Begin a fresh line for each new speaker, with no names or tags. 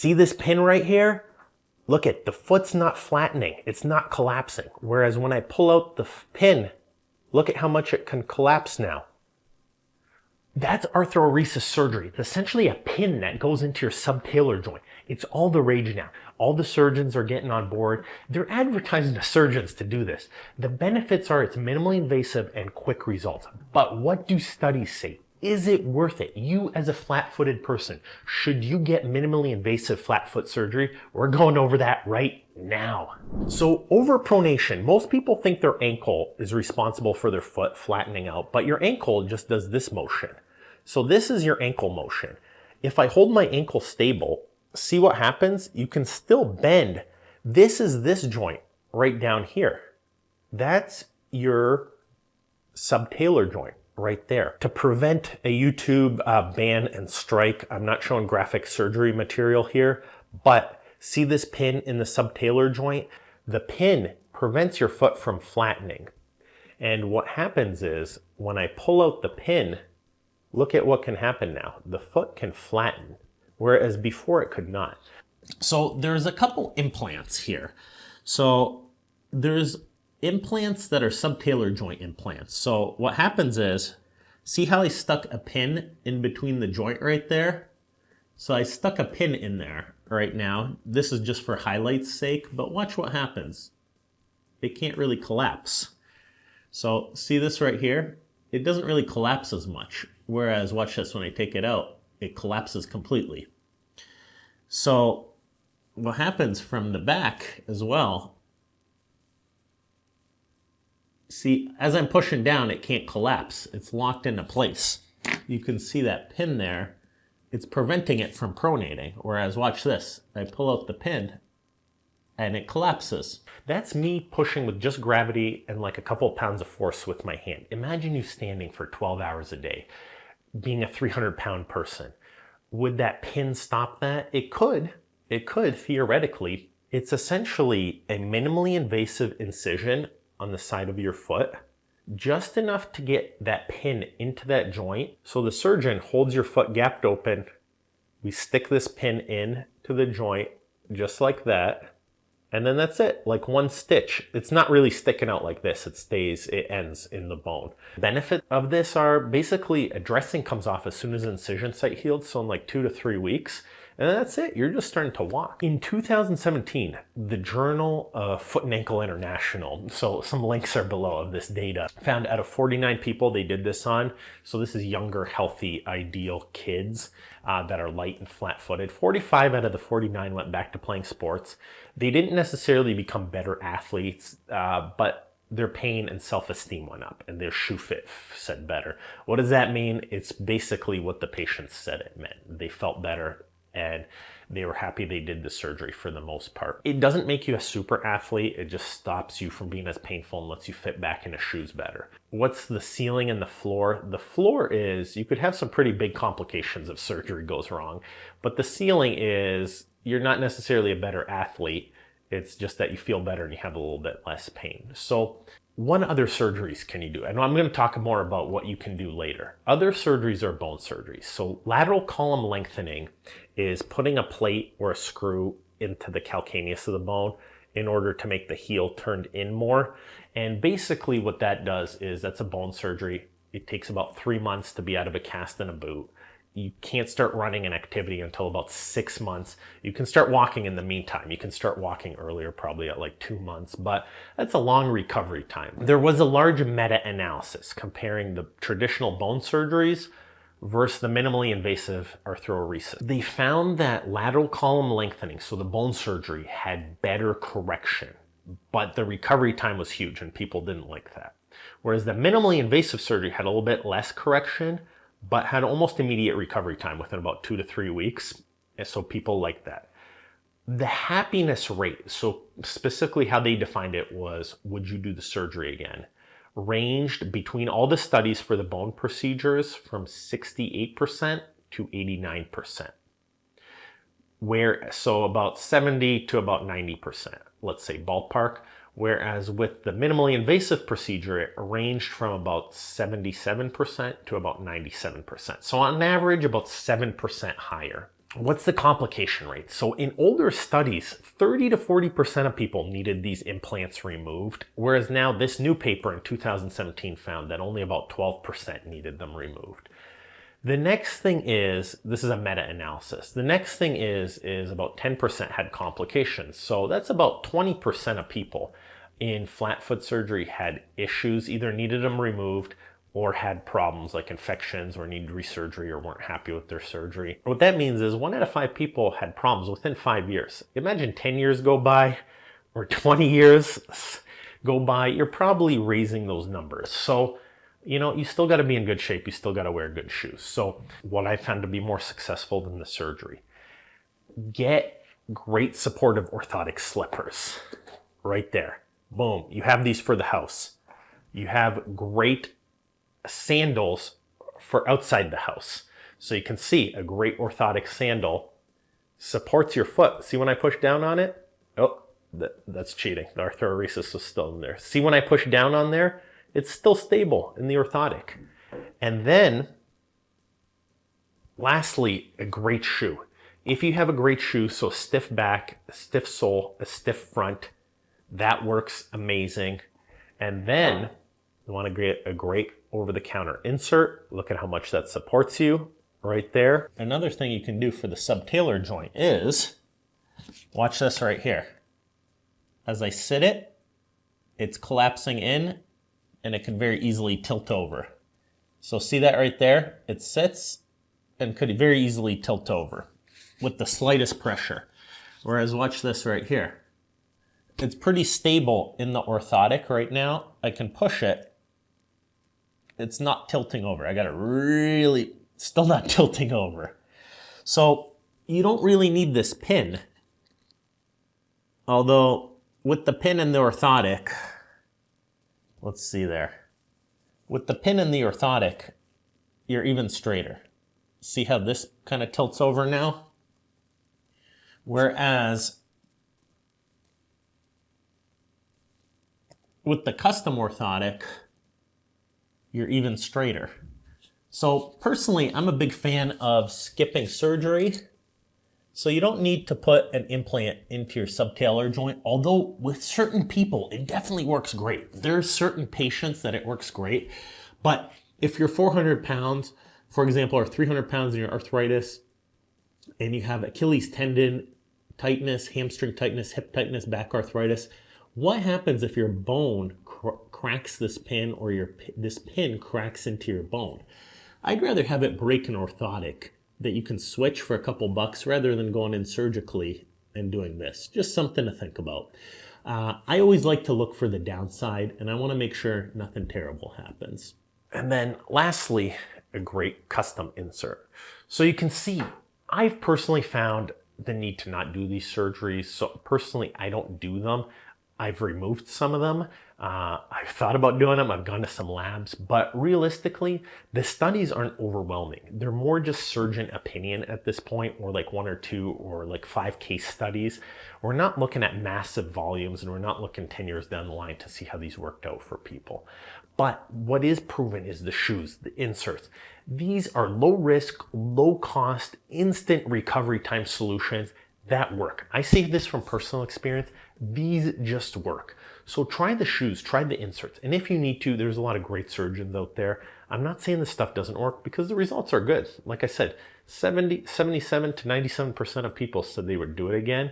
See this pin right here? Look at the foot's not flattening. It's not collapsing. Whereas when I pull out the pin, look at how much it can collapse now. That's arthroresis surgery. It's essentially a pin that goes into your subtalar joint. It's all the rage now. All the surgeons are getting on board. They're advertising to surgeons to do this. The benefits are it's minimally invasive and quick results. But what do studies say? Is it worth it? You as a flat-footed person, should you get minimally invasive flat foot surgery? We're going over that right now. So overpronation, most people think their ankle is responsible for their foot flattening out, but your ankle just does this motion. So this is your ankle motion. If I hold my ankle stable, see what happens? You can still bend. This is this joint right down here. That's your subtalar joint right there. To prevent a YouTube ban and strike, I'm not showing graphic surgery material here, but see this pin in the subtalar joint? The pin prevents your foot from flattening. And what happens is when I pull out the pin, look at what can happen now. The foot can flatten, whereas before it could not. So there's a couple implants here. So there's implants that are subtalar joint implants. So what happens is, see how I stuck a pin in between the joint right there? So I stuck a pin in there right now. This is just for highlight's sake, but watch what happens. It can't really collapse. So see this right here? It doesn't really collapse as much. Whereas watch this, when I take it out, it collapses completely. So what happens from the back as well, see, as I'm pushing down, it can't collapse. It's locked into place. You can see that pin there. It's preventing it from pronating. Whereas, watch this. I pull out the pin, and it collapses. That's me pushing with just gravity and like a couple of pounds of force with my hand. Imagine you standing for 12 hours a day, being a 300-pound person. Would that pin stop that? It could. It could, theoretically. It's essentially a minimally invasive incision on the side of your foot, just enough to get that pin into that joint. So the surgeon holds your foot gapped open. We stick this pin in to the joint just like that. And then that's it, like one stitch. It's not really sticking out like this. It ends in the bone. Benefit of this are basically a dressing comes off as soon as the incision site healed. So in like 2 to 3 weeks. And that's it, you're just starting to walk. In 2017, the Journal of Foot and Ankle International, so some links are below of this data, found out of 49 people they did this on, so this is younger, healthy, ideal kids that are light and flat-footed. 45 out of the 49 went back to playing sports. They didn't necessarily become better athletes, but their pain and self-esteem went up and their shoe fit said better. What does that mean? It's basically what the patients said it meant. They felt better and they were happy they did the surgery for the most part. It doesn't make you a super athlete, it just stops you from being as painful and lets you fit back into shoes better. What's the ceiling and the floor? The floor is, you could have some pretty big complications if surgery goes wrong, but the ceiling is, you're not necessarily a better athlete, it's just that you feel better and you have a little bit less pain. So what other surgeries can you do? And I'm going to talk more about what you can do later. Other surgeries are bone surgeries. So lateral column lengthening is putting a plate or a screw into the calcaneus of the bone in order to make the heel turned in more. And basically what that does is, that's a bone surgery. It takes about 3 months to be out of a cast and a boot. You can't start running an activity until about 6 months. You can start walking in the meantime. You can start walking earlier, probably at like 2 months, but that's a long recovery time. There was a large meta-analysis comparing the traditional bone surgeries versus the minimally invasive arthroeresis. They found that lateral column lengthening, so the bone surgery, had better correction, but the recovery time was huge and people didn't like that. Whereas the minimally invasive surgery had a little bit less correction, but had almost immediate recovery time within about 2 to 3 weeks. And so people like that. The happiness rate, so specifically how they defined it was, would you do the surgery again? Ranged between all the studies for the bone procedures from 68% to 89%. So about 70 to about 90%, let's say ballpark. Whereas with the minimally invasive procedure, it ranged from about 77% to about 97%. So on average, about 7% higher. What's the complication rate? So in older studies, 30 to 40% of people needed these implants removed, whereas now this new paper in 2017 found that only about 12% needed them removed. The next thing is, this is a meta-analysis. The next thing is about 10% had complications. So that's about 20% of people in flat foot surgery had issues, either needed them removed or had problems like infections or needed resurgery or weren't happy with their surgery. What that means is 1 out of 5 people had problems within 5 years. Imagine 10 years go by or 20 years go by, you're probably raising those numbers. So, you know, you still got to be in good shape. You still got to wear good shoes. So what I found to be more successful than the surgery, get great supportive orthotic slippers right there. Boom. You have these for the house. You have great sandals for outside the house. So you can see a great orthotic sandal supports your foot. See when I push down on it? Oh, that's cheating. The Arthroresis is still in there. See when I push down on there? It's still stable in the orthotic. And then, lastly, a great shoe. If you have a great shoe, so stiff back, a stiff sole, a stiff front, that works amazing. And then you want to get a great over-the-counter insert. Look at how much that supports you right there. Another thing you can do for the subtalar joint is, watch this right here. As I sit it, it's collapsing in and it can very easily tilt over. So see that right there? It sits and could very easily tilt over with the slightest pressure. Whereas watch this right here. It's pretty stable in the orthotic right now. I can push it. It's not tilting over. I got it really, still not tilting over. So you don't really need this pin. Although with the pin in the orthotic, let's see there. With the pin in the orthotic, you're even straighter. See how this kind of tilts over now? Whereas with the custom orthotic, you're even straighter. So personally, I'm a big fan of skipping surgery. So you don't need to put an implant into your subtalar joint, although with certain people, it definitely works great. There's certain patients that it works great. But if you're 400 pounds, for example, or 300 pounds in your arthritis, and you have Achilles tendon tightness, hamstring tightness, hip tightness, back arthritis, what happens if your bone cracks this pin or this pin cracks into your bone? I'd rather have it break an orthotic that you can switch for a couple bucks rather than going in surgically and doing this. Just something to think about. I always like to look for the downside, and I want to make sure nothing terrible happens. And then lastly, a great custom insert. So you can see, I've personally found the need to not do these surgeries. So personally, I don't do them. I've removed some of them. I've thought about doing them. I've gone to some labs, but realistically, the studies aren't overwhelming. They're more just surgeon opinion at this point, or like 1 or 2 or like 5 case studies. We're not looking at massive volumes, and we're not looking 10 years down the line to see how these worked out for people. But what is proven is the shoes, the inserts. These are low risk, low cost, instant recovery time solutions that work. I say this from personal experience. These just work. So try the shoes, try the inserts. And if you need to, there's a lot of great surgeons out there. I'm not saying this stuff doesn't work because the results are good. Like I said, 77 to 97% of people said they would do it again.